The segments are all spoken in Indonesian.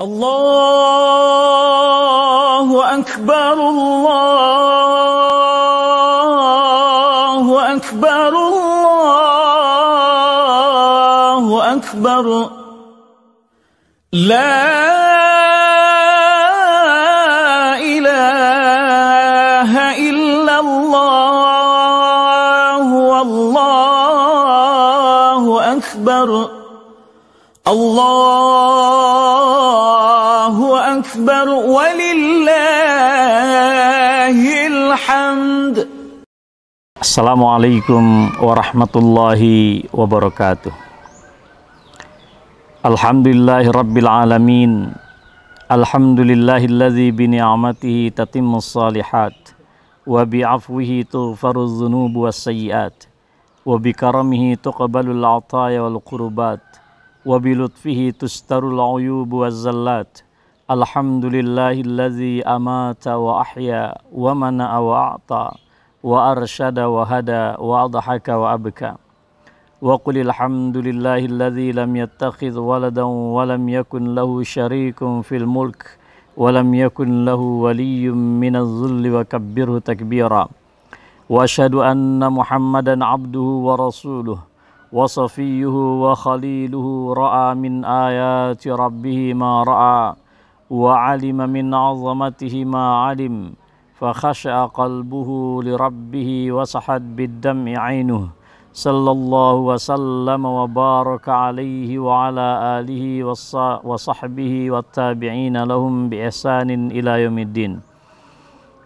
Allahu Akbar, Allahu Akbar, Allahu Akbar. La ilaha illallah, wallahu akbar. Allahu akbar walillahil hamd. Assalamualaikum warahmatullahi wabarakatuh. Alhamdulillahi rabbil alamin. Alhamdulillahilladzi bi ni'matihi tatimmus shalihat wa bi 'afwihi tughfaruz dzunubu was sayyiat wa bi karamihi tuqbalul 'ataya wal qurbat wa bi lutfihi tustarul 'uyubu waz zallat. Alhamdulillahilladzi amata wa ahya wa mana'a wa a'ta wa arsyada wa hada wa adhaka wa abka. Wa qulil hamdulillahilladzi lam yattakhidh waladan wa lam yakun lahu syarikun fil mulk wa lam yakun lahu waliyyun minadh dhulli wa kabbirhu takbira. Wa asyhadu anna Muhammadan abduhu wa rasuluhu wa safiyyuhu wa khaliluhu ra'a min ayati rabbih ma ra'a wa 'alima min 'azamatihi ma 'alim fa khasha'a qalbuhu li rabbih wa sahat bid-dam'i 'ainuhu. Sallallahu wa sallam wa baraka alaihi wa ala alihi wa sahbihi wa tabi'ina lahum bi ihsanin ila yaumiddin.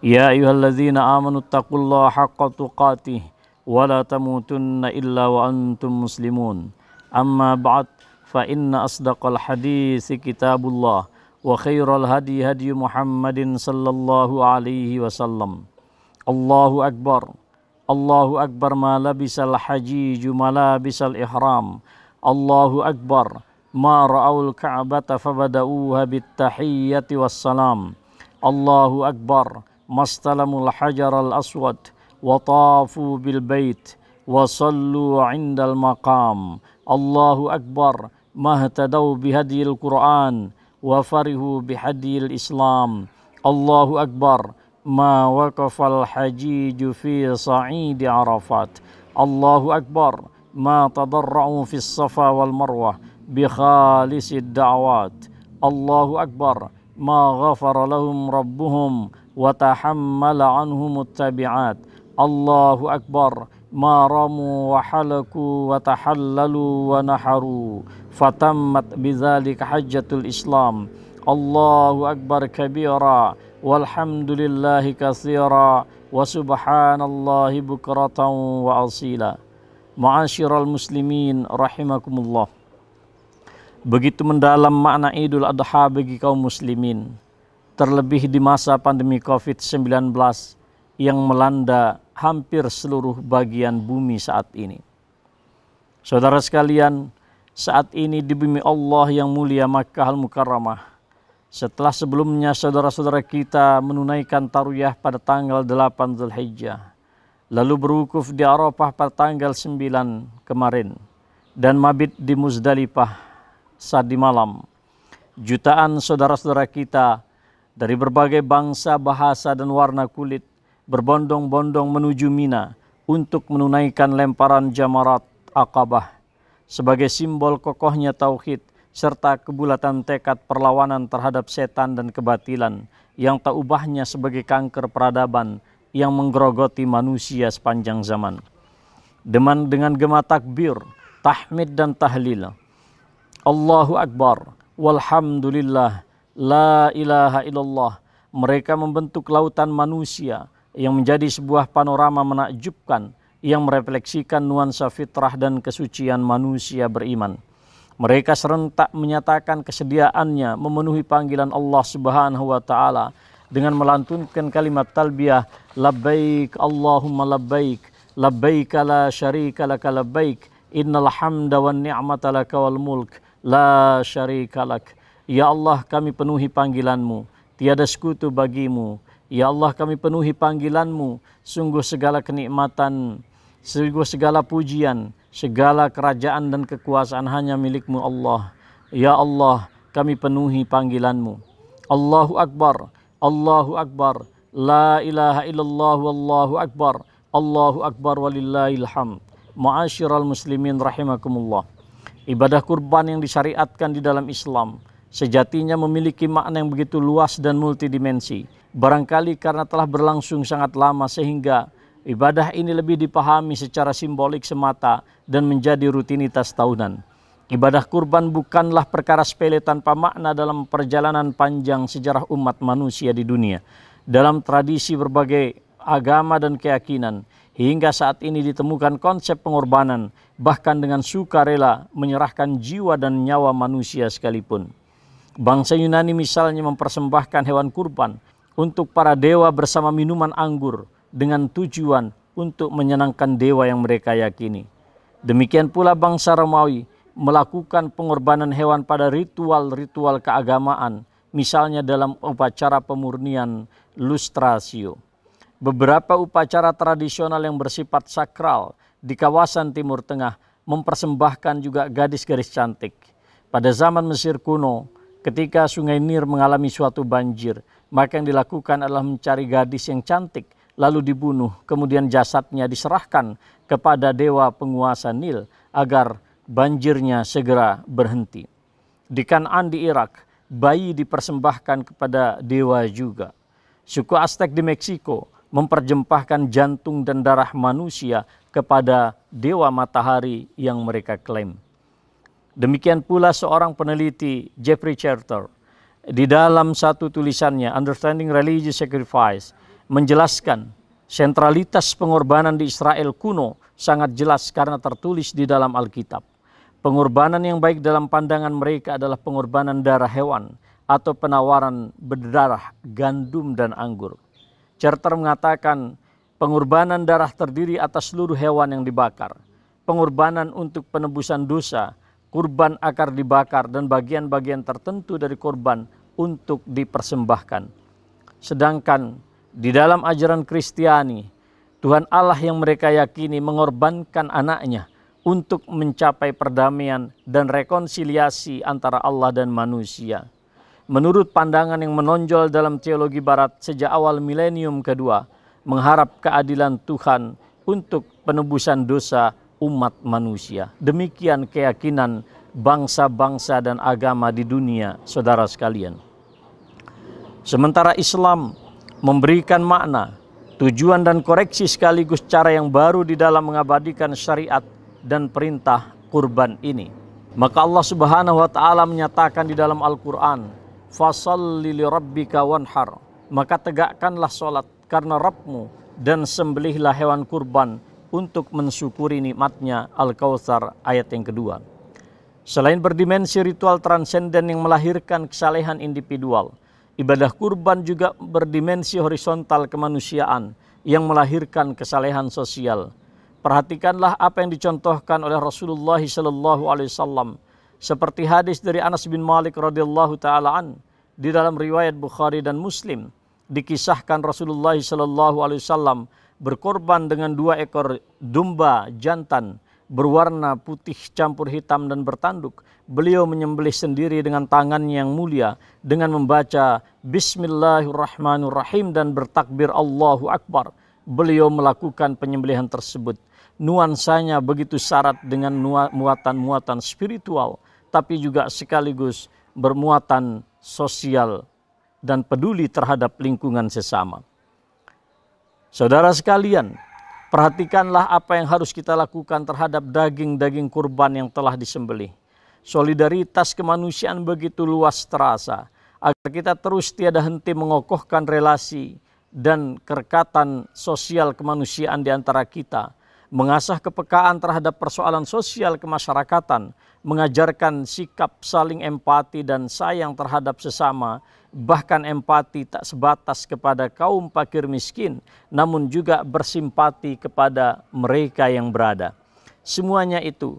Ya ayyuhalladzina amanu taqullaha haqqa tuqatih wa la tamutunna illa wa antum muslimun. Amma ba'd, fa inna asdaqal hadisi kitabullah wa khairal hadi hadi Muhammadin sallallahu alaihi wasallam. Allahu akbar, Allahu akbar ma labisal hajiju malabisal ihram. Allahu akbar ma ra'aul ka'bata fabada'uha bittahiyyati wassalam. Allahu akbar mastalamul hajaral aswad wa tafu bil bait wa sallu 'indal maqam. Allahu akbar mahtadaw bihadiyil Qur'an wa farihu bihadiyil Islam. Allahu akbar ma waqafal hajiju fi sa'idi Arafat. Allahu akbar ma tadarra'u fi safa wal marwah bi khalisid da'wat. Allahu akbar ma ghafara lahum rabbuhum wa tahammala anhum at-tabi'at. Allahu akbar ma ramu wa halaku wa tahallalu wa naharu fatammat bidzalika hajjatul Islam. Allahu akbar kabira walhamdulillahi katsira wa subhanallahi bukratan wa asila. Ma'asyiral muslimin rahimakumullah. Begitu mendalam makna Idul Adha bagi kaum muslimin, terlebih di masa pandemi Covid-19 yang melanda hampir seluruh bagian bumi saat ini. Saudara sekalian, saat ini di bumi Allah yang mulia Makkah Al-Mukarramah, setelah sebelumnya saudara-saudara kita menunaikan taruhyah pada tanggal 8 Zulhijjah, lalu berwukuf di Arafah pada tanggal 9 kemarin, dan mabit di Muzdalifah saat di malam, jutaan saudara-saudara kita dari berbagai bangsa, bahasa, dan warna kulit berbondong-bondong menuju Mina untuk menunaikan lemparan jamarat Aqabah sebagai simbol kokohnya tauhid serta kebulatan tekad perlawanan terhadap setan dan kebatilan yang tak ubahnya sebagai kanker peradaban yang menggerogoti manusia sepanjang zaman. Dengan gema takbir, tahmid dan tahlil, Allahu Akbar, walhamdulillah, la ilaha illallah, mereka membentuk lautan manusia yang menjadi sebuah panorama menakjubkan yang merefleksikan nuansa fitrah dan kesucian manusia beriman. Mereka serentak menyatakan kesediaannya memenuhi panggilan Allah Subhanahu wa taala dengan melantunkan kalimat talbiyah, labbaik Allahumma labbaik, labbaik la syarika laka labbaik, innal hamda wan ni'mata laka wal mulk la syarika lak. Ya Allah, kami penuhi panggilanmu, tiada sekutu bagimu. Ya Allah, kami penuhi panggilanmu, sungguh segala kenikmatan, sungguh segala pujian, segala kerajaan dan kekuasaan hanya milikmu Allah. Ya Allah, kami penuhi panggilan-Mu. Allahu Akbar, Allahu Akbar, la ilaha illallah wallahu akbar, Allahu Akbar walillahil hamd. Ma'asyiral muslimin rahimakumullah. Ibadah kurban yang disyariatkan di dalam Islam sejatinya memiliki makna yang begitu luas dan multidimensi. Barangkali karena telah berlangsung sangat lama sehingga ibadah ini lebih dipahami secara simbolik semata dan menjadi rutinitas tahunan. Ibadah kurban bukanlah perkara sepele tanpa makna dalam perjalanan panjang sejarah umat manusia di dunia. Dalam tradisi berbagai agama dan keyakinan, hingga saat ini ditemukan konsep pengorbanan, bahkan dengan sukarela menyerahkan jiwa dan nyawa manusia sekalipun. Bangsa Yunani misalnya mempersembahkan hewan kurban untuk para dewa bersama minuman anggur dengan tujuan untuk menyenangkan dewa yang mereka yakini. Demikian pula bangsa Romawi melakukan pengorbanan hewan pada ritual-ritual keagamaan, misalnya dalam upacara pemurnian lustratio. Beberapa upacara tradisional yang bersifat sakral di kawasan Timur Tengah mempersembahkan juga gadis-gadis cantik. Pada zaman Mesir kuno, ketika Sungai Nil mengalami suatu banjir, maka yang dilakukan adalah mencari gadis yang cantik, lalu dibunuh, kemudian jasadnya diserahkan kepada dewa penguasa Nil agar banjirnya segera berhenti. Di Kanaan di Irak, bayi dipersembahkan kepada dewa juga. Suku Aztec di Meksiko memperjempahkan jantung dan darah manusia kepada dewa matahari yang mereka klaim. Demikian pula seorang peneliti, Jeffrey Charter, di dalam satu tulisannya, Understanding Religious Sacrifice, menjelaskan sentralitas pengorbanan di Israel kuno sangat jelas karena tertulis di dalam Alkitab. Pengorbanan yang baik dalam pandangan mereka adalah pengorbanan darah hewan atau penawaran berdarah gandum dan anggur. Charter mengatakan pengorbanan darah terdiri atas seluruh hewan yang dibakar. Pengorbanan untuk penebusan dosa, kurban akar dibakar dan bagian-bagian tertentu dari korban untuk dipersembahkan. Sedangkan di dalam ajaran Kristiani, Tuhan Allah yang mereka yakini mengorbankan anaknya untuk mencapai perdamaian dan rekonsiliasi antara Allah dan manusia. Menurut pandangan yang menonjol dalam teologi barat sejak awal milenium kedua, mengharap keadilan Tuhan untuk penebusan dosa umat manusia. Demikian keyakinan bangsa-bangsa dan agama di dunia, saudara sekalian. Sementara Islam memberikan makna, tujuan dan koreksi sekaligus cara yang baru di dalam mengabadikan syariat dan perintah kurban ini. Maka Allah Subhanahu wa taala menyatakan di dalam Al-Qur'an, "Fashalli li rabbika wanhar." Maka tegakkanlah salat karena Rabbmu dan sembelihlah hewan kurban untuk mensyukuri nikmatnya. Al-Kautsar ayat yang kedua. Selain berdimensi ritual transenden yang melahirkan kesalehan individual, ibadah kurban juga berdimensi horizontal kemanusiaan yang melahirkan kesalehan sosial. Perhatikanlah apa yang dicontohkan oleh Rasulullah SAW, seperti hadis dari Anas bin Malik radhiyallahu taala an di dalam riwayat Bukhari dan Muslim, dikisahkan Rasulullah SAW berkorban dengan 2 ekor domba jantan berwarna putih campur hitam dan bertanduk. Beliau menyembelih sendiri dengan tangannya yang mulia dengan membaca Bismillahirrahmanirrahim dan bertakbir Allahu Akbar. Beliau melakukan penyembelihan tersebut. Nuansanya begitu syarat dengan muatan-muatan spiritual, tapi juga sekaligus bermuatan sosial dan peduli terhadap lingkungan sesama. Saudara sekalian, perhatikanlah apa yang harus kita lakukan terhadap daging-daging kurban yang telah disembelih. Solidaritas kemanusiaan begitu luas terasa, agar kita terus tiada henti mengokohkan relasi dan kerekatan sosial kemanusiaan di antara kita, mengasah kepekaan terhadap persoalan sosial kemasyarakatan, mengajarkan sikap saling empati dan sayang terhadap sesama, bahkan empati tak sebatas kepada kaum fakir miskin, namun juga bersimpati kepada mereka yang berada. Semuanya itu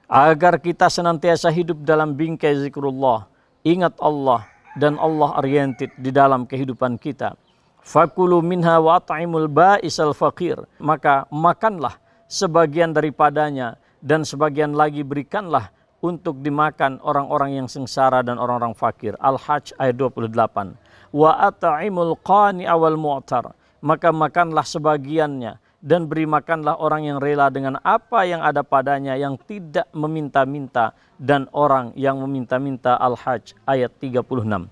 agar kita senantiasa hidup dalam bingkai zikrullah, ingat Allah dan Allah oriented di dalam kehidupan kita. Fakulu minha wa at'imul ba'isal faqir, maka makanlah sebagian daripadanya dan sebagian lagi berikanlah untuk dimakan orang-orang yang sengsara dan orang-orang fakir. Al-Hajj ayat 28. Wa at'imul qani'a wal mu'tar. Maka makanlah sebagiannya dan beri makanlah orang yang rela dengan apa yang ada padanya, yang tidak meminta-minta dan orang yang meminta-minta. Al-Hajj ayat 36.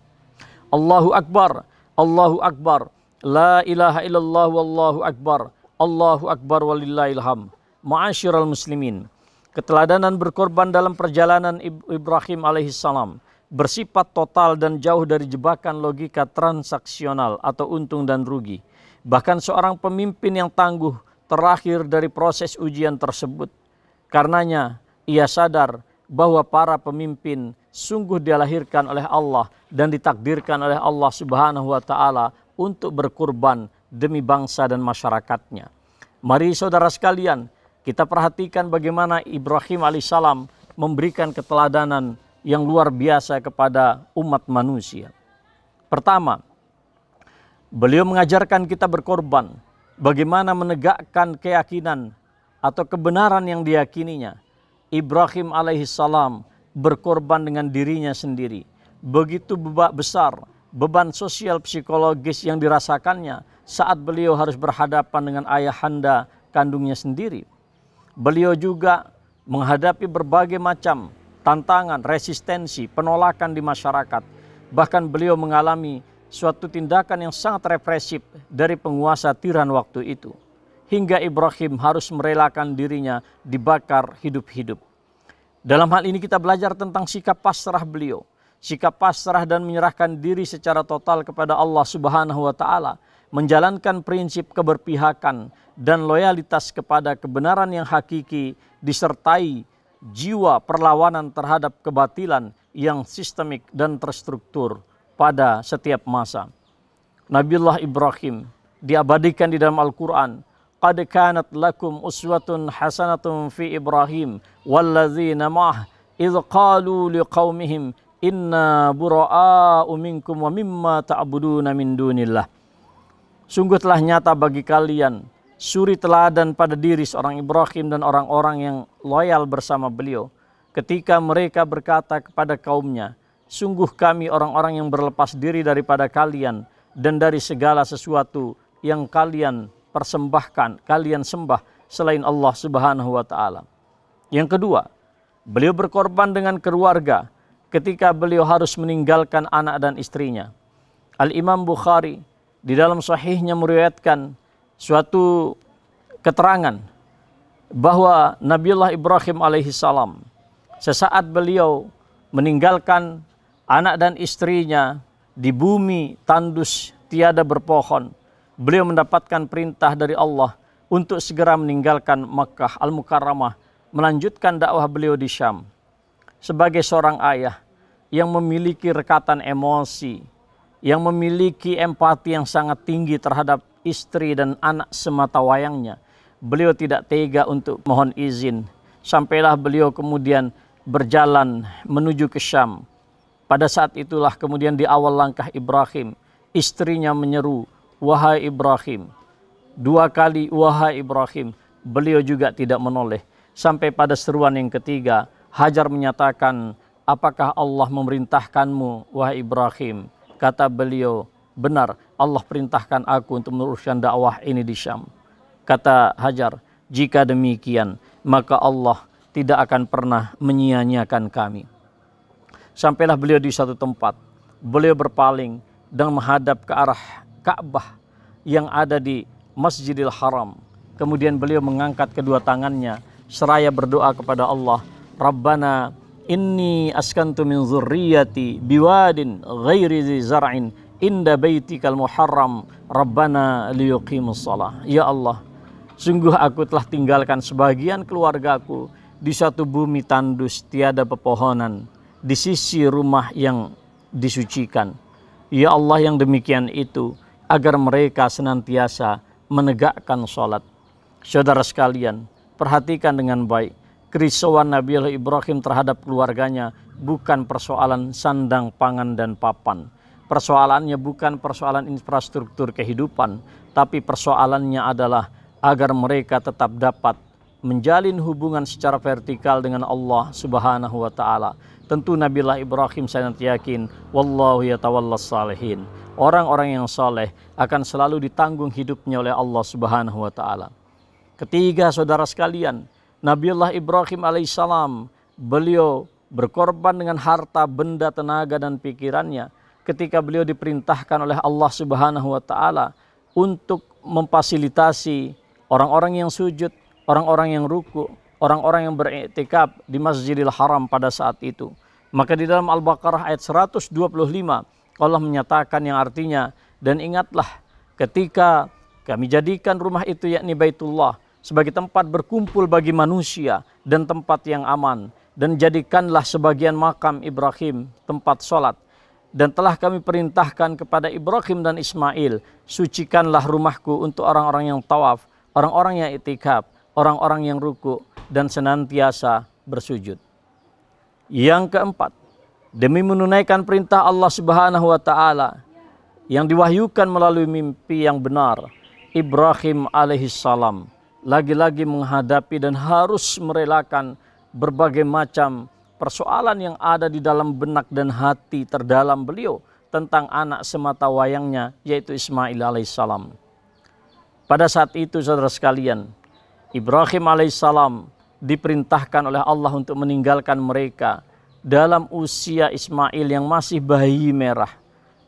Allahu Akbar, Allahu Akbar, la ilaha illallah wallahu akbar, Allahu Akbar walillahil hamd. Ma'asyiral muslimin, keteladanan berkorban dalam perjalanan Ibrahim alaihissalam bersifat total dan jauh dari jebakan logika transaksional atau untung dan rugi. Bahkan seorang pemimpin yang tangguh terakhir dari proses ujian tersebut. Karenanya ia sadar bahwa para pemimpin sungguh dilahirkan oleh Allah dan ditakdirkan oleh Allah Subhanahu wa taala untuk berkorban demi bangsa dan masyarakatnya. Mari saudara sekalian, kita perhatikan bagaimana Ibrahim alaihissalam memberikan keteladanan yang luar biasa kepada umat manusia. Pertama, beliau mengajarkan kita berkorban, bagaimana menegakkan keyakinan atau kebenaran yang diyakininya. Ibrahim alaihissalam berkorban dengan dirinya sendiri. Begitu besar beban sosial psikologis yang dirasakannya saat beliau harus berhadapan dengan ayahanda kandungnya sendiri. Beliau juga menghadapi berbagai macam tantangan, resistensi, penolakan di masyarakat. Bahkan beliau mengalami suatu tindakan yang sangat represif dari penguasa tiran waktu itu. Hingga Ibrahim harus merelakan dirinya dibakar hidup-hidup. Dalam hal ini kita belajar tentang sikap pasrah beliau. Sikap pasrah dan menyerahkan diri secara total kepada Allah Subhanahu wa taala, menjalankan prinsip keberpihakan dan loyalitas kepada kebenaran yang hakiki, disertai jiwa perlawanan terhadap kebatilan yang sistemik dan terstruktur pada setiap masa. Nabiullah Ibrahim diabadikan di dalam Al-Quran. Qad kanat lakum uswatun hasanatun fi Ibrahim walladzina ma'ah idh qalu liqaumihim inna bura'a'u minkum wa mimma ta'buduna min dunillah. Sungguh telah nyata bagi kalian suri teladan pada diri seorang Ibrahim dan orang-orang yang loyal bersama beliau ketika mereka berkata kepada kaumnya, sungguh kami orang-orang yang berlepas diri daripada kalian dan dari segala sesuatu yang kalian persembahkan, kalian sembah selain Allah Subhanahu wa taala. Yang kedua, beliau berkorban dengan keluarga ketika beliau harus meninggalkan anak dan istrinya. Al-Imam Bukhari di dalam sahihnya meriwayatkan suatu keterangan bahwa Nabiullah Ibrahim alaihissalam sesaat beliau meninggalkan anak dan istrinya di bumi tandus tiada berpohon, beliau mendapatkan perintah dari Allah untuk segera meninggalkan Makkah Al-Mukarramah, melanjutkan dakwah beliau di Syam. Sebagai seorang ayah yang memiliki rekatan emosi, yang memiliki empati yang sangat tinggi terhadap istri dan anak sematawayangnya, beliau tidak tega untuk mohon izin. Sampailah beliau kemudian berjalan menuju ke Syam. Pada saat itulah kemudian di awal langkah Ibrahim, istrinya menyeru, wahai Ibrahim. Dua kali wahai Ibrahim, beliau juga tidak menoleh. Sampai pada seruan yang ketiga, Hajar menyatakan, apakah Allah memerintahkanmu wahai Ibrahim? Kata beliau, benar, Allah perintahkan aku untuk meneruskan dakwah ini di Syam. Kata Hajar, jika demikian maka Allah tidak akan pernah menyia-nyiakan kami. Sampailah beliau di satu tempat, beliau berpaling dan menghadap ke arah Ka'bah yang ada di Masjidil Haram. Kemudian beliau mengangkat kedua tangannya seraya berdoa kepada Allah, Rabbana inni askantu min zurriyati biwadin ghairi zi zar'in inda baitikal muharram Rabbana liyuqimus shalah. Ya Allah, sungguh aku telah tinggalkan sebagian keluargaku di satu bumi tandus tiada pepohonan di sisi rumah yang disucikan. Ya Allah, yang demikian itu agar mereka senantiasa menegakkan sholat. Saudara sekalian, perhatikan dengan baik, kerisauan Nabiullah Ibrahim terhadap keluarganya bukan persoalan sandang, pangan, dan papan. Persoalannya bukan persoalan infrastruktur kehidupan, tapi persoalannya adalah agar mereka tetap dapat menjalin hubungan secara vertikal dengan Allah Subhanahu wa taala. Tentu Nabiullah Ibrahim sangat yakin, wallahu yatawallas salihin. Orang-orang yang saleh akan selalu ditanggung hidupnya oleh Allah Subhanahu wa taala. Ketiga, saudara sekalian, Nabiullah Ibrahim alaihissalam, beliau berkorban dengan harta, benda, tenaga dan pikirannya ketika beliau diperintahkan oleh Allah Subhanahu wa taala untuk memfasilitasi orang-orang yang sujud, orang-orang yang ruku, orang-orang yang beriktikaf di Masjidil Haram pada saat itu. Maka di dalam Al-Baqarah ayat 125 Allah menyatakan yang artinya, dan ingatlah ketika kami jadikan rumah itu yakni Baitullah sebagai tempat berkumpul bagi manusia dan tempat yang aman, dan jadikanlah sebagian makam Ibrahim tempat sholat. Dan telah kami perintahkan kepada Ibrahim dan Ismail, sucikanlah rumahku untuk orang-orang yang tawaf, orang-orang yang itikaf, orang-orang yang ruku dan senantiasa bersujud. Yang keempat, demi menunaikan perintah Allah Subhanahu wa taala yang diwahyukan melalui mimpi yang benar, Ibrahim alaihissalam lagi-lagi menghadapi dan harus merelakan berbagai macam persoalan yang ada di dalam benak dan hati terdalam beliau tentang anak semata wayangnya, yaitu Ismail alaihissalam. Pada saat itu, saudara sekalian, Ibrahim alaihissalam diperintahkan oleh Allah untuk meninggalkan mereka dalam usia Ismail yang masih bayi merah.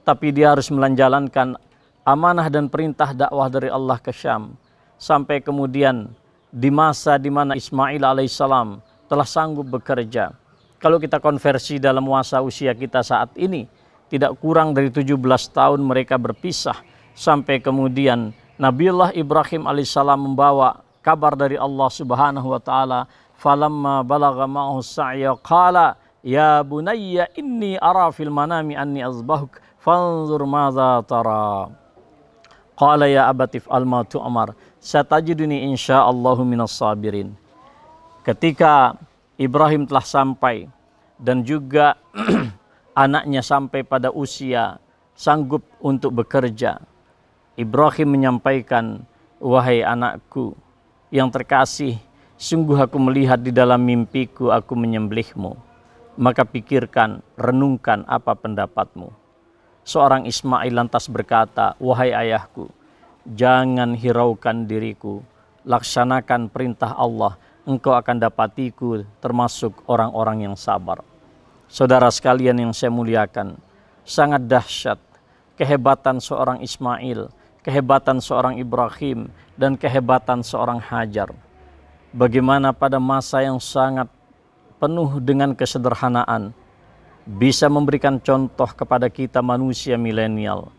Tapi dia harus menjalankan amanah dan perintah dakwah dari Allah ke Syam. Sampai kemudian di masa di mana Ismail alaihissalam telah sanggup bekerja. Kalau kita konversi dalam masa usia kita saat ini, tidak kurang dari 17 tahun mereka berpisah. Sampai kemudian Nabiullah Ibrahim alaihissalam membawa kabar dari Allah Subhanahu wa taala, falamma balagha ma'ahu sa'ya qala ya bunayya inni ara fil manami anni azbahuk fanzur madza tara. Qala ya abatif alma tu'mar satajiduni insyaallahu minas sabirin. Ketika Ibrahim telah sampai dan juga anaknya sampai pada usia sanggup untuk bekerja, Ibrahim menyampaikan, wahai anakku yang terkasih, sungguh aku melihat di dalam mimpiku aku menyembelihmu. Maka pikirkan, renungkan apa pendapatmu. Seorang Ismail lantas berkata, wahai ayahku, jangan hiraukan diriku, laksanakan perintah Allah, engkau akan dapatiku termasuk orang-orang yang sabar. Saudara sekalian yang saya muliakan, sangat dahsyat kehebatan seorang Ismail, kehebatan seorang Ibrahim, dan kehebatan seorang Hajar. Bagaimana pada masa yang sangat penuh dengan kesederhanaan, bisa memberikan contoh kepada kita manusia milenial.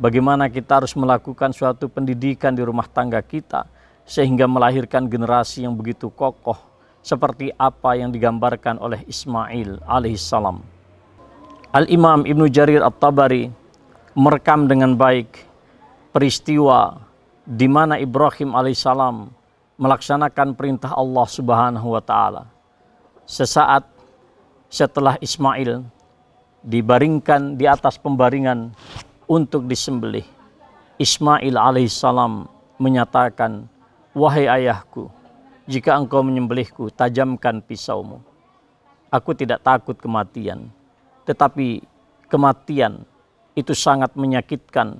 Bagaimana kita harus melakukan suatu pendidikan di rumah tangga kita, sehingga melahirkan generasi yang begitu kokoh, seperti apa yang digambarkan oleh Ismail alaihissalam. Al-Imam Ibnu Jarir At-Tabari merekam dengan baik peristiwa di mana Ibrahim alaihissalam melaksanakan perintah Allah Subhanahu wa taala. Sesaat setelah Ismail dibaringkan di atas pembaringan untuk disembelih, Ismail alaihissalam menyatakan, wahai ayahku, jika engkau menyembelihku, tajamkan pisaumu. Aku tidak takut kematian, tetapi kematian itu sangat menyakitkan.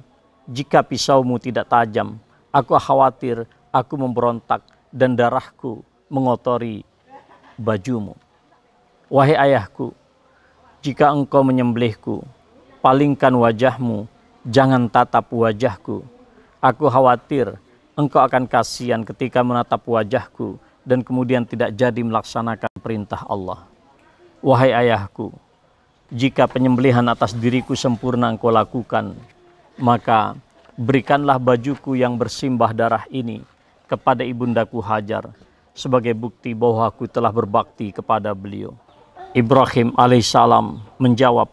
Jika pisaumu tidak tajam, aku khawatir aku memberontak dan darahku mengotori bajumu. Wahai ayahku, jika engkau menyembelihku, palingkan wajahmu, jangan tatap wajahku. Aku khawatir engkau akan kasihan ketika menatap wajahku dan kemudian tidak jadi melaksanakan perintah Allah. Wahai ayahku, jika penyembelihan atas diriku sempurna engkau lakukan, maka berikanlah bajuku yang bersimbah darah ini kepada ibundaku Hajar sebagai bukti bahwa aku telah berbakti kepada beliau. Ibrahim alaihissalam menjawab,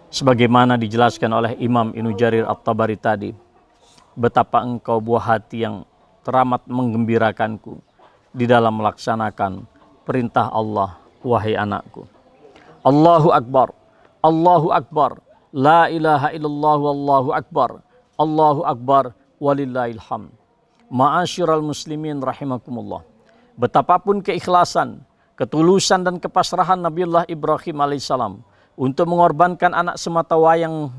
sebagaimana dijelaskan oleh Imam Ibnu Jarir At-Tabari tadi, betapa engkau buah hati yang teramat menggembirakanku di dalam melaksanakan perintah Allah, wahai anakku. Allahu Akbar, Allahu Akbar, la ilaha illallah wallahu akbar, Allahu Akbar walillahil hamd. Ma'asyiral muslimin rahimakumullah. Betapapun keikhlasan, ketulusan dan kepasrahan Nabiullah Ibrahim alaihissalam untuk mengorbankan anak semata wayang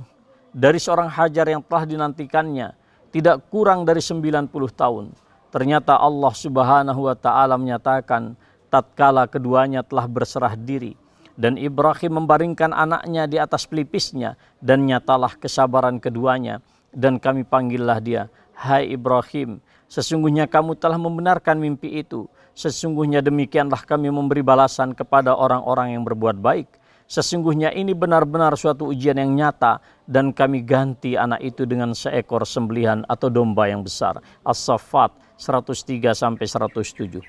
dari seorang Hajar yang telah dinantikannya tidak kurang dari 90 tahun. Ternyata Allah Subhanahu wa taala menyatakan tatkala keduanya telah berserah diri dan Ibrahim membaringkan anaknya di atas pelipisnya, dan nyatalah kesabaran keduanya, dan kami panggillah dia, hai Ibrahim, sesungguhnya kamu telah membenarkan mimpi itu. Sesungguhnya demikianlah kami memberi balasan kepada orang-orang yang berbuat baik. Sesungguhnya ini benar-benar suatu ujian yang nyata, dan kami ganti anak itu dengan seekor sembelihan atau domba yang besar. As-Saffat 103-107.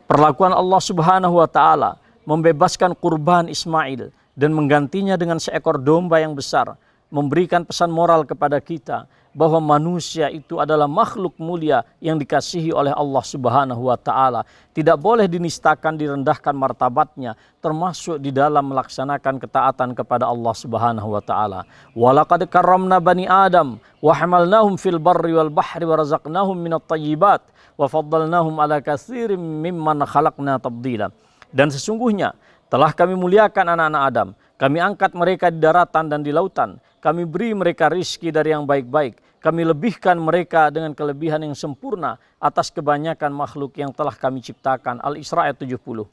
Perlakuan Allah Subhanahu wa taala membebaskan kurban Ismail dan menggantinya dengan seekor domba yang besar, memberikan pesan moral kepada kita bahwa manusia itu adalah makhluk mulia yang dikasihi oleh Allah Subhanahu wa taala. Tidak boleh dinistakan, direndahkan martabatnya, termasuk di dalam melaksanakan ketaatan kepada Allah Subhanahu wa taala. Walaqad karramna bani Adam wa hamalnahum fil barri wal bahri wa razaqnahum minat thayyibat wa faddalnahum ala katsirin mimman khalaqna tabdila. Dan sesungguhnya telah kami muliakan anak-anak Adam, kami angkat mereka di daratan dan di lautan, kami beri mereka rizki dari yang baik-baik, kami lebihkan mereka dengan kelebihan yang sempurna atas kebanyakan makhluk yang telah kami ciptakan. Al-Isra ayat 70.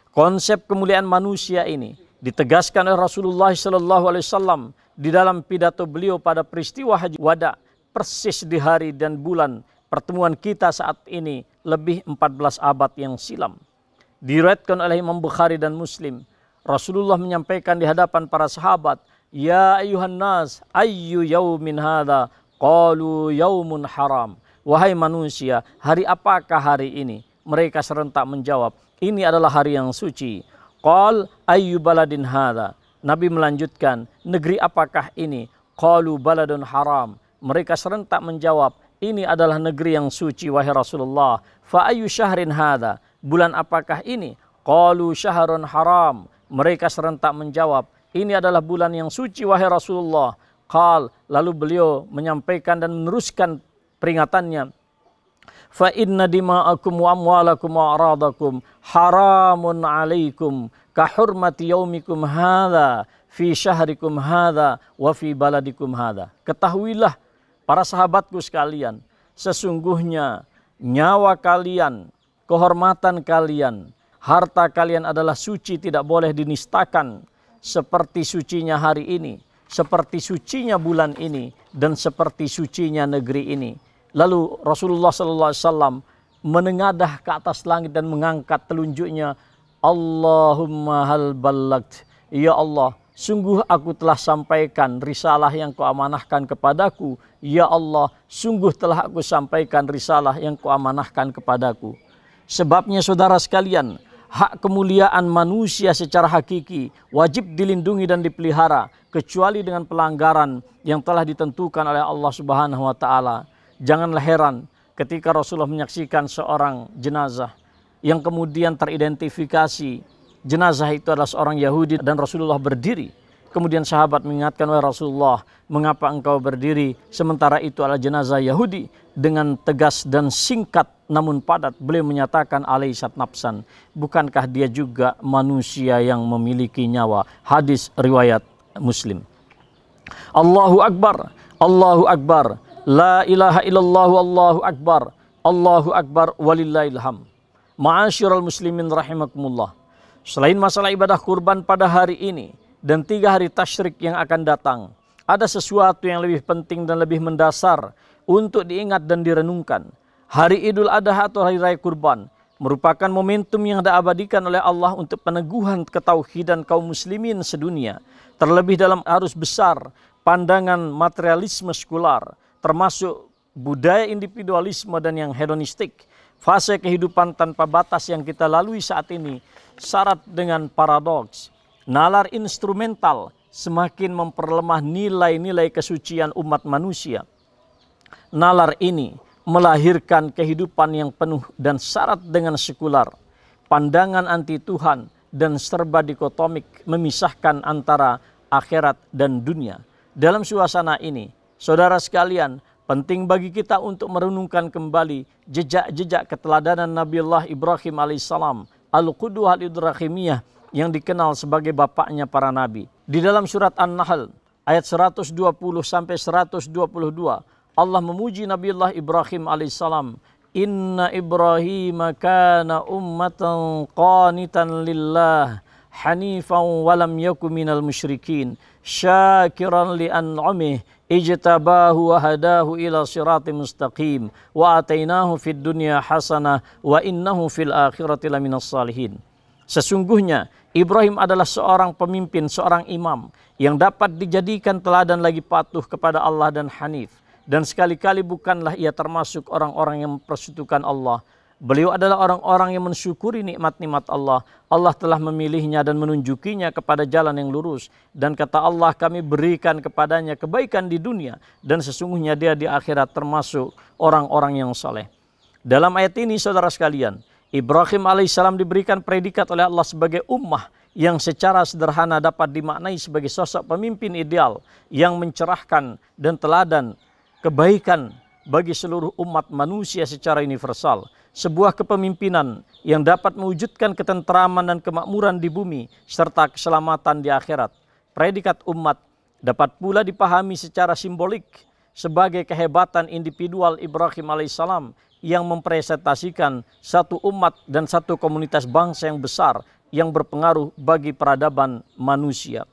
Konsep kemuliaan manusia ini ditegaskan oleh Rasulullah SAW di dalam pidato beliau pada peristiwa Haji Wada, persis di hari dan bulan pertemuan kita saat ini lebih 14 abad yang silam. Diriwayatkan oleh Imam Bukhari dan Muslim, Rasulullah menyampaikan di hadapan para sahabat, ya ayuhan nas, ayyu yaumin hadha? Qalu yaumun haram. Wahai manusia, hari apakah hari ini? Mereka serentak menjawab, ini adalah hari yang suci. Qal ayyu baladin hadha? Nabi melanjutkan, negeri apakah ini? Qalu baladun haram. Mereka serentak menjawab, ini adalah negeri yang suci wahai Rasulullah. Fa ayyu syahrin hadha? Bulan apakah ini? Qalu syahrun haram. Mereka serentak menjawab, ini adalah bulan yang suci wahai Rasulullah. Qal, lalu beliau menyampaikan dan meneruskan peringatannya. Fa inna dima'akum wa amwalakum wa aradakum haramun alaikum ka hurmati yaumikum hadha fi syahrikum hadha wa fi baladikum hadha. Ketahuilah para sahabatku sekalian, sesungguhnya nyawa kalian, kehormatan kalian, harta kalian adalah suci, tidak boleh dinistakan, seperti sucinya hari ini, seperti sucinya bulan ini, dan seperti sucinya negeri ini. Lalu Rasulullah SAW menengadah ke atas langit dan mengangkat telunjuknya, Allahumma hal ballagt. Ya Allah, sungguh aku telah sampaikan risalah yang kau amanahkan kepadaku. Ya Allah, sungguh telah aku sampaikan risalah yang kau amanahkan kepadaku. Sebabnya saudara sekalian, hak kemuliaan manusia secara hakiki wajib dilindungi dan dipelihara, kecuali dengan pelanggaran yang telah ditentukan oleh Allah Subhanahu wa taala. Janganlah heran ketika Rasulullah menyaksikan seorang jenazah yang kemudian teridentifikasi jenazah itu adalah seorang Yahudi, dan Rasulullah berdiri. Kemudian sahabat mengingatkan, wahai Rasulullah, mengapa engkau berdiri sementara itu adalah jenazah Yahudi? Dengan tegas dan singkat namun padat beliau menyatakan, alaisat nafsan, bukankah dia juga manusia yang memiliki nyawa? Hadis riwayat Muslim. Allahu Akbar, Allahu Akbar, la ilaha illallah, Allahu Akbar, Allahu Akbar, walillahilham. Ma'asyiral muslimin rahimakumullah. Selain masalah ibadah kurban pada hari ini dan 3 hari tasyrik yang akan datang, ada sesuatu yang lebih penting dan lebih mendasar untuk diingat dan direnungkan. Hari Idul Adha atau Hari Raya Kurban merupakan momentum yang diabadikan oleh Allah untuk peneguhan ketauhidan kaum muslimin sedunia. Terlebih dalam arus besar pandangan materialisme sekular, termasuk budaya individualisme dan yang hedonistik. Fase kehidupan tanpa batas yang kita lalui saat ini syarat dengan paradoks. Nalar instrumental semakin memperlemah nilai-nilai kesucian umat manusia. Nalar ini melahirkan kehidupan yang penuh dan syarat dengan sekular. Pandangan anti Tuhan dan serba dikotomik memisahkan antara akhirat dan dunia. Dalam suasana ini, saudara sekalian, Penting bagi kita untuk merenungkan kembali jejak-jejak keteladanan Nabiullah Ibrahim alaihissalam, Al-Qudwah al-Ibrahimiyah, yang dikenal sebagai bapaknya para nabi. Di dalam surat An-Nahl ayat 120 sampai 122, Allah memuji Nabiullah Ibrahim alaihissalam. Inna Ibrahim kana ummatan qanitan lillah hanifan walam yaku minal musyrikin syakiran li an'amih ijtabahu wa hadahu ila siratim mustaqim wa atainahu fid dunya hasanah wa innahu fil akhirati laminas salihin. Sesungguhnya Ibrahim adalah seorang pemimpin, seorang imam yang dapat dijadikan teladan lagi patuh kepada Allah dan hanif. Dan sekali-kali bukanlah ia termasuk orang-orang yang mempersekutukan Allah. Beliau adalah orang-orang yang mensyukuri nikmat-nikmat Allah. Allah telah memilihnya dan menunjukinya kepada jalan yang lurus. Dan kata Allah, kami berikan kepadanya kebaikan di dunia. Dan sesungguhnya dia di akhirat termasuk orang-orang yang saleh. Dalam ayat ini saudara sekalian, Ibrahim alaihissalam diberikan predikat oleh Allah sebagai ummah yang secara sederhana dapat dimaknai sebagai sosok pemimpin ideal yang mencerahkan dan teladan kebaikan bagi seluruh umat manusia secara universal. Sebuah kepemimpinan yang dapat mewujudkan ketentraman dan kemakmuran di bumi serta keselamatan di akhirat. Predikat umat dapat pula dipahami secara simbolik sebagai kehebatan individual Ibrahim alaihissalam yang mempresentasikan satu umat dan satu komunitas bangsa yang besar yang berpengaruh bagi peradaban manusia.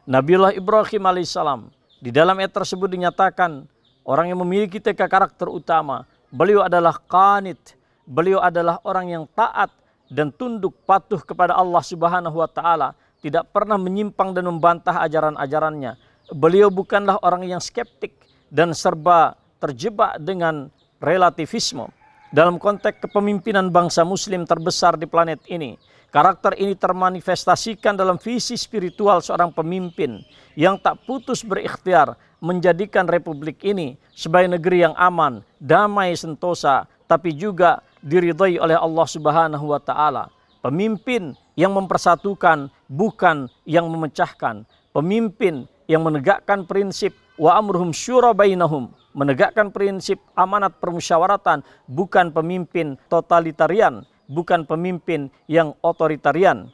Nabiullah Ibrahim alaihissalam di dalam ayat tersebut dinyatakan orang yang memiliki tiga karakter utama. Beliau adalah qanit, beliau adalah orang yang taat dan tunduk patuh kepada Allah Subhanahu wa taala, tidak pernah menyimpang dan membantah ajaran-ajarannya. Beliau bukanlah orang yang skeptik dan serba terjebak dengan relativisme. Dalam konteks kepemimpinan bangsa muslim terbesar di planet ini, karakter ini termanifestasikan dalam visi spiritual seorang pemimpin yang tak putus berikhtiar menjadikan republik ini sebagai negeri yang aman, damai, sentosa, tapi juga diridhai oleh Allah Subhanahu wa taala. Pemimpin yang mempersatukan, bukan yang memecahkan. Pemimpin yang menegakkan prinsip wa amruhum syura bainahum, menegakkan prinsip amanat permusyawaratan, bukan pemimpin totalitarian, bukan pemimpin yang otoritarian.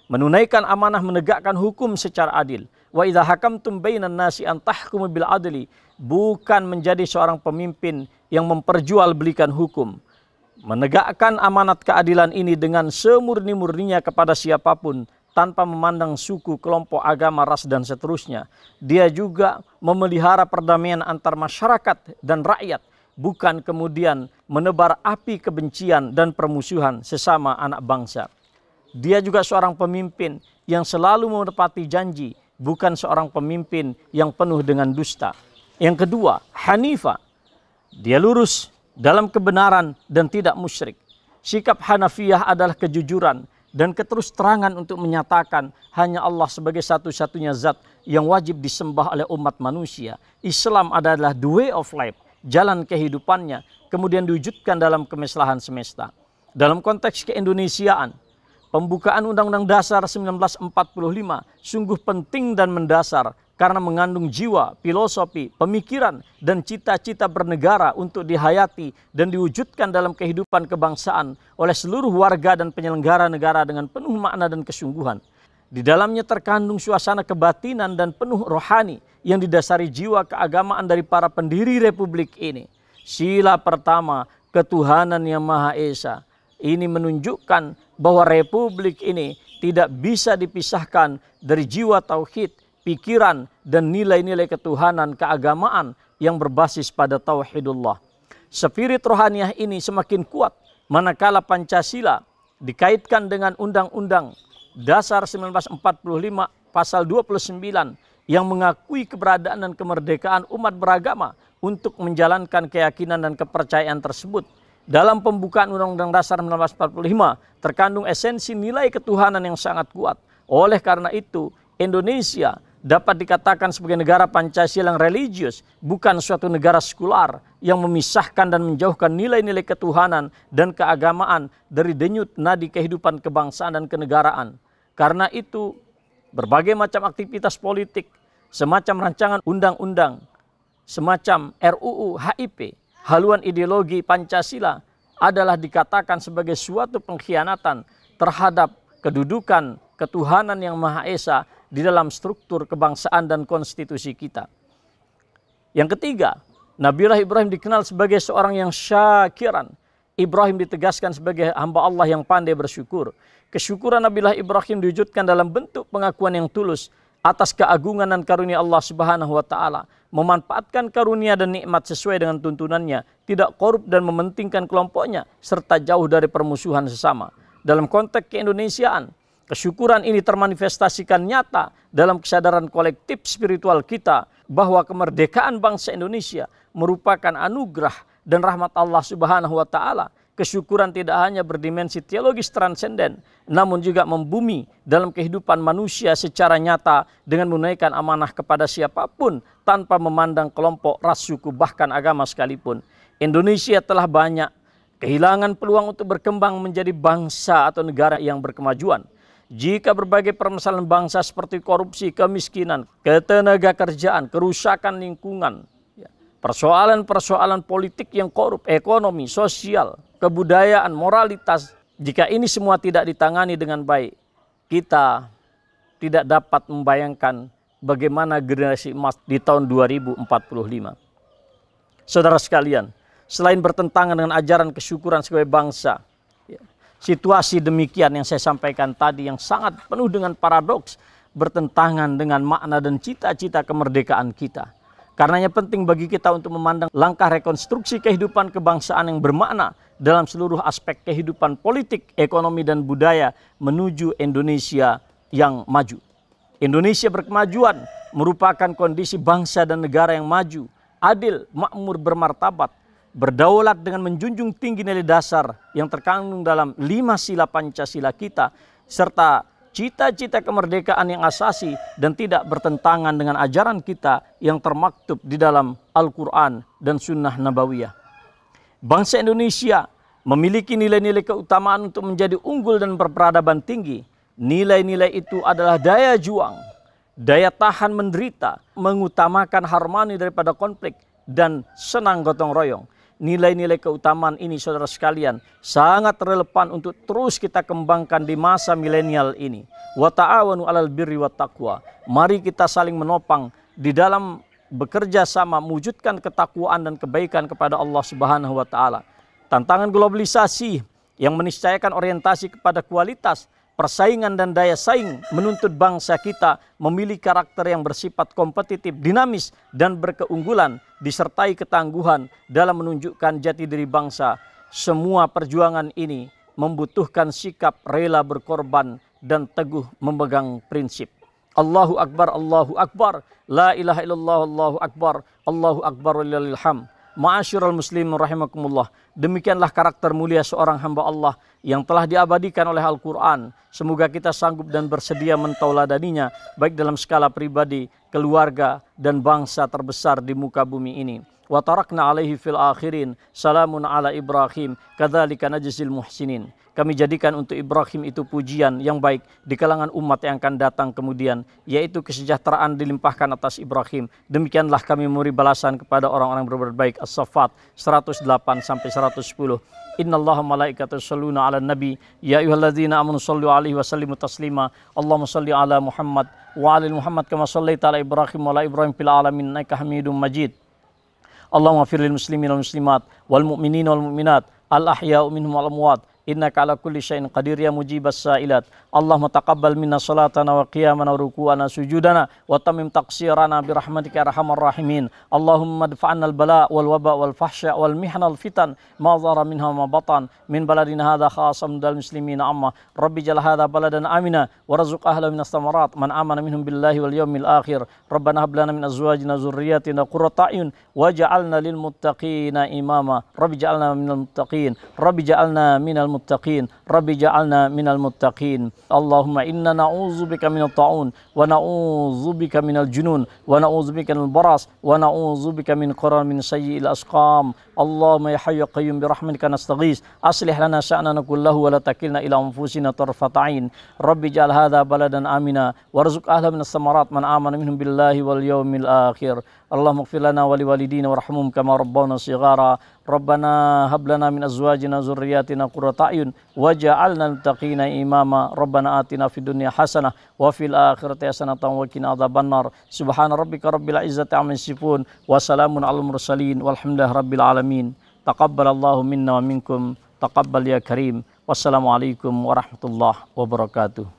Menunaikan amanah menegakkan hukum secara adil. Wa idza hakamtum bainan nasi an tahkumu bil adli, bukan menjadi seorang pemimpin yang memperjualbelikan hukum. Menegakkan amanat keadilan ini dengan semurni-murninya kepada siapapun tanpa memandang suku, kelompok, agama, ras dan seterusnya. Dia juga memelihara perdamaian antar masyarakat dan rakyat, bukan kemudian menebar api kebencian dan permusuhan sesama anak bangsa. Dia juga seorang pemimpin yang selalu menepati janji, bukan seorang pemimpin yang penuh dengan dusta. Yang kedua, Hanifah. Dia lurus dalam kebenaran dan tidak musyrik. Sikap Hanafiyah adalah kejujuran dan keterus-terangan untuk menyatakan hanya Allah sebagai satu-satunya zat yang wajib disembah oleh umat manusia. Islam adalah the way of life, jalan kehidupannya, kemudian diwujudkan dalam kemaslahan semesta. Dalam konteks keindonesiaan, pembukaan Undang-Undang Dasar 1945 sungguh penting dan mendasar karena mengandung jiwa, filosofi, pemikiran, dan cita-cita bernegara untuk dihayati dan diwujudkan dalam kehidupan kebangsaan oleh seluruh warga dan penyelenggara negara dengan penuh makna dan kesungguhan. Di dalamnya terkandung suasana kebatinan dan penuh rohani yang didasari jiwa keagamaan dari para pendiri republik ini. Sila pertama, ketuhanan yang Maha Esa. Ini menunjukkan bahwa republik ini tidak bisa dipisahkan dari jiwa tauhid, pikiran, dan nilai-nilai ketuhanan keagamaan yang berbasis pada tauhidullah. Spirit rohaniah ini semakin kuat manakala Pancasila dikaitkan dengan Undang-Undang Dasar 1945 pasal 29 yang mengakui keberadaan dan kemerdekaan umat beragama untuk menjalankan keyakinan dan kepercayaan tersebut. Dalam pembukaan Undang-Undang Dasar 1945 terkandung esensi nilai ketuhanan yang sangat kuat. Oleh karena itu, Indonesia dapat dikatakan sebagai negara Pancasila yang religius, bukan suatu negara sekular yang memisahkan dan menjauhkan nilai-nilai ketuhanan dan keagamaan dari denyut nadi kehidupan kebangsaan dan kenegaraan. Karena itu, berbagai macam aktivitas politik, semacam rancangan undang-undang, semacam RUU HIP, haluan ideologi Pancasila, adalah dikatakan sebagai suatu pengkhianatan terhadap kedudukan ketuhanan yang Maha Esa di dalam struktur kebangsaan dan konstitusi kita. Yang ketiga, Nabiullah Ibrahim dikenal sebagai seorang yang syakiran. Ibrahim ditegaskan sebagai hamba Allah yang pandai bersyukur. Kesyukuran Nabiullah Ibrahim diwujudkan dalam bentuk pengakuan yang tulus atas keagungan dan karunia Allah Subhanahu wa taala, memanfaatkan karunia dan nikmat sesuai dengan tuntunannya, tidak korup dan mementingkan kelompoknya, serta jauh dari permusuhan sesama. Dalam konteks keindonesiaan, kesyukuran ini termanifestasikan nyata dalam kesadaran kolektif spiritual kita bahwa kemerdekaan bangsa Indonesia merupakan anugerah dan rahmat Allah Subhanahu wa taala. Kesyukuran tidak hanya berdimensi teologis transenden, namun juga membumi dalam kehidupan manusia secara nyata dengan menunaikan amanah kepada siapapun tanpa memandang kelompok, ras, suku, bahkan agama sekalipun. Indonesia telah banyak kehilangan peluang untuk berkembang menjadi bangsa atau negara yang berkemajuan. Jika berbagai permasalahan bangsa seperti korupsi, kemiskinan, ketenagakerjaan, kerusakan lingkungan, persoalan-persoalan politik yang korup, ekonomi, sosial, kebudayaan, moralitas, jika ini semua tidak ditangani dengan baik, kita tidak dapat membayangkan bagaimana generasi emas di tahun 2045. Saudara sekalian, selain bertentangan dengan ajaran kesyukuran sebagai bangsa, situasi demikian yang saya sampaikan tadi yang sangat penuh dengan paradoks, bertentangan dengan makna dan cita-cita kemerdekaan kita. Karenanya penting bagi kita untuk memandang langkah rekonstruksi kehidupan kebangsaan yang bermakna dalam seluruh aspek kehidupan politik, ekonomi, dan budaya menuju Indonesia yang maju. Indonesia berkemajuan merupakan kondisi bangsa dan negara yang maju, adil, makmur, bermartabat, berdaulat dengan menjunjung tinggi nilai dasar yang terkandung dalam 5 sila Pancasila kita, serta cita-cita kemerdekaan yang asasi dan tidak bertentangan dengan ajaran kita yang termaktub di dalam Al-Quran dan Sunnah Nabawiyah. Bangsa Indonesia memiliki nilai-nilai keutamaan untuk menjadi unggul dan berperadaban tinggi. Nilai-nilai itu adalah daya juang, daya tahan menderita, mengutamakan harmoni daripada konflik, dan senang gotong royong. Nilai-nilai keutamaan ini, saudara sekalian, sangat relevan untuk terus kita kembangkan di masa milenial ini. Wa ta'awanu 'alal birri wat taqwa. Mari kita saling menopang di dalam bekerja sama mewujudkan ketakwaan dan kebaikan kepada Allah Subhanahu wa taala. Tantangan globalisasi yang meniscayakan orientasi kepada kualitas, persaingan dan daya saing menuntut bangsa kita memiliki karakter yang bersifat kompetitif, dinamis, dan berkeunggulan, disertai ketangguhan dalam menunjukkan jati diri bangsa. Semua perjuangan ini membutuhkan sikap rela berkorban dan teguh memegang prinsip. Allahu Akbar, Allahu Akbar, la ilaha illallah, Allahu Akbar, Allahu Akbar walillahil hamd. Ma'asyiral muslimin rahimakumullah. Demikianlah karakter mulia seorang hamba Allah yang telah diabadikan oleh Al-Quran. Semoga kita sanggup dan bersedia mentauladaninya, baik dalam skala pribadi, keluarga, dan bangsa terbesar di muka bumi ini. Wa tarakna alaihi fil akhirin, salamun ala Ibrahim, kadzalika najzil muhsinin. Kami jadikan untuk Ibrahim itu pujian yang baik di kalangan umat yang akan datang kemudian, yaitu kesejahteraan dilimpahkan atas Ibrahim. Demikianlah kami memberi balasan kepada orang-orang berbuat baik. As-Saffat 108-110. Innallaha malaikatahu yusholluna 'alan nabi ya ayyuhalladzina amanu shallu 'alaihi wa sallimu taslima. Allahumma shalli 'ala Muhammad wa 'ala Muhammad kama shallaita 'ala Ibrahim wa 'ala Ibrahim fil 'alamin innaka Hamidum Majid. Allahumma ighfir lil muslimin wal muslimat wal mu'minin wal mu'minat al ahya'u minhum wal amwat innaka ala kulli syai'in qadir ya mujibas sa'ilat. Allahumma taqabbal minna salatana wa qiyamana wa ruku'ana sujudana wa tamim taqsirana birahmatika ya arhamar rahimin. Allahumma dfa'anna al-bala' wal waba' wal fahsya' wal mihna al fitan ma dhara minha ma batan min baladina hadha khasam dal muslimina amma. Rabbi jal hadha baladan amina warzuq ahla minas thamarat man amana minhum billahi wal yawmil akhir. Rabbana hab lana min azwajina dzurriyyatina qurrata a'yun waj'alna lil muttaqina imama. Rabbi ja'alna minal muttaqin. Rabbi ja'alna minal muttaqin. Rabbi ja'alna minal muttaqin. Allahumma inna na'udzubika minat ta'un wa na'udzubika minal junun wa na'udzubika minal baras wa na'udzubika min qaran min sayyi'il asqam. Allahumma ya hayyu qayyum bi rahmatika nastaghis aslih lana sya'nana kullahu wa la takilna ila anfusina tarfata 'ain. Rabbi ja'al hadha baladan amina warzuq ahla minas samarat man amana minhum billahi wal yawmil akhir. Allahumma ighfir lana wa liwalidina warhamhum kama rabbawna shighara. Rabbana hab lana min azwajina dzurriyyatina qurrata a'yun waj'alna lil muttaqina imama. Rabbana atina fid dunya hasanah wa fil akhirati hasanatan wa qina adzabannar. Subhana rabbika rabbil izzati amma yasifun wa salamun alal mursalin walhamdulillahi rabbil alamin. Taqabbalallahu minna wa minkum. Taqabbal ya karim. Wassalamualaikum warahmatullahi wabarakatuh.